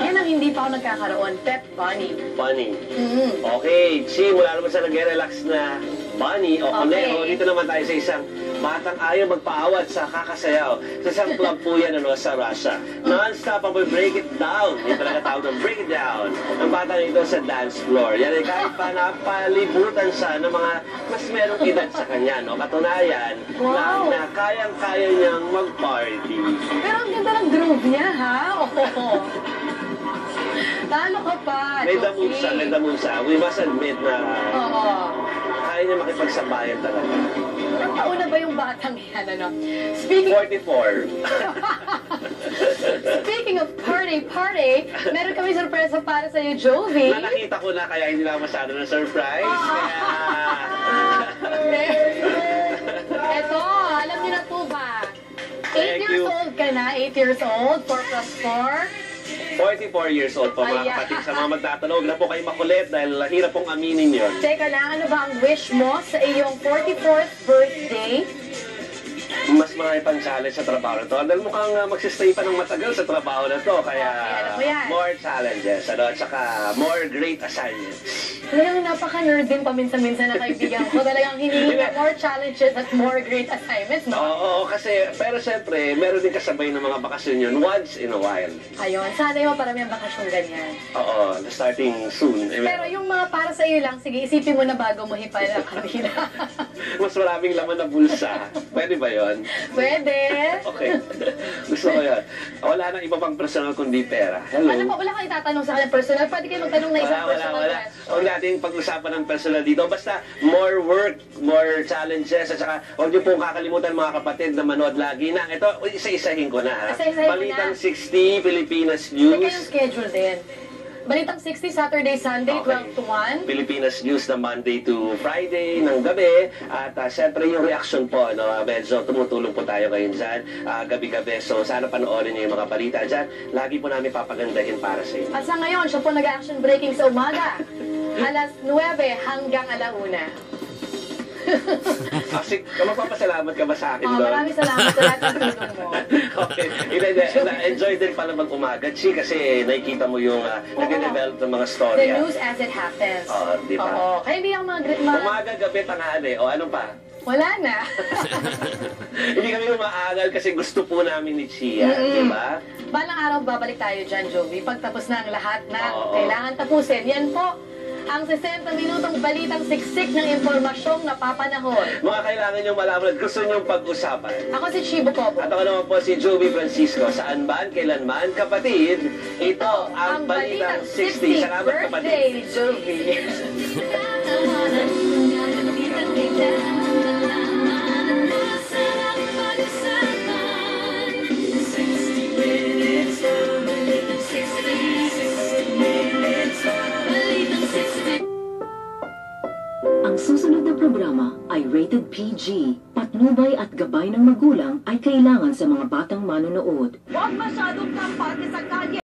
Yan ang hindi pa ako nagkakaroon. Pet bunny. Bunny. Okay, Chi, mula naman sa nag-relax na bunny o kuneho, dito naman tayo sa isang batang ayaw magpaawat sa kakasayaw. Sa isang club po yan sa Russia. Non-stop ang break it down. Yung talaga tawag ng break it down. Ang batang ito sa dance floor. Yan ay kahit pa napalibutan siya ng mga mas merong edad sa kanya. No? Katunayan na kayang-kaya niyang mag-party. Pero ang ganda ng groove niya, ha? Talo ka pa, May damusa. We must admit na kaya niya makipagsabayan talaga. Ilang taon na ba yung batang yan, ano? Speaking 44. Speaking of party, meron kami sorpresa para sa'yo, Jovi. Nakita ko na kaya hindi lang masyado na surprise. Eto, alam niyo na po ba? 8 years old ka na, 8 years old, 4 plus 4. 44 years old po mga kapatid. Sa mga magtatanong, na po kayo makulit dahil hirap pong aminin yun. Teka lang, ano ba ang wish mo sa iyong 44th birthday? Mas marami pang challenge sa trabaho na to. Dahil mukhang magsistay pa ng matagal sa trabaho na to. Kaya more challenges, at saka more great assignments. Talagang napaka-nerd din paminsan-minsan na kaibigan ko. Talagang hinihingi more challenges at more great assignments, no? Oo, kasi, pero syempre, meron din kasabay ng mga bakasyon yun once in a while. Ayun, sana yung parami ang bakasyon ganyan. Oo, starting soon. Pero yung mga para sa iyo lang, sige, isipin mo na bago mo hipal ang kanila. Mas maraming laman na bulsa. Pwede ba yun? Pwede. Okay. Gusto ko yan. Wala nang iba pang personal kundi pera. Hello. Ano pa, wala kang itatanong sa kanya personal? Pwede kayo magtanong na isang personal question. Huwag natin pag-usapan ng personal dito. Basta more work, more challenges, at saka huwag niyo pong kakalimutan mga kapatid na manood lagi na. Ito, isa-isahin ko na ha. Balitang 60, Pilipinas News. May kayong schedule din. Balitang 60, Saturday, Sunday, 12 to 1. Pilipinas News na Monday to Friday ng gabi. At syempre yung reaction po, medyo tumutulong po tayo ngayon dyan. Gabi-gabi. So sana panoorin niyo yung mga balita dyan. Lagi po namin papagandahin para sa inyo. At sa ngayon, siya po nag-action breaking sa umaga. Alas 9 hanggang alauna. Kasi, magpapasalamat ka ba sa akin doon? Maraming salamat sa lahat ng tulong mo. Okay. Enjoy din pala mag-umaga, Chi, kasi nakikita mo yung nag-develop ng mga story. The news as it happens. Oo, di ba? Oo. Kaya hindi ang mga umaga, gabi, tanghali. O ano pa? Wala na. Hindi kami umaagal kasi gusto po namin ni Chia, di ba? Balang araw babalik tayo dyan, Jovi. Pagtapos na ang lahat na kailangan tapusin. Yan po ang 60 minutong balitang siksik ng impormasyong napapanahon. Mga kailangan niyong malaman at gusto niyong pag-usapan. Ako si Chibo Cobo. At ako naman po si Jovi Francisco. Saan man, kailanman, kapatid, ito ang balitang 60. Salamat kapatid. Birthday, Jovi. Ang susunod na programa ay rated PG. Patnubay at gabay ng magulang ay kailangan sa mga batang manonood. Huwag masyadong kampante sa kalye.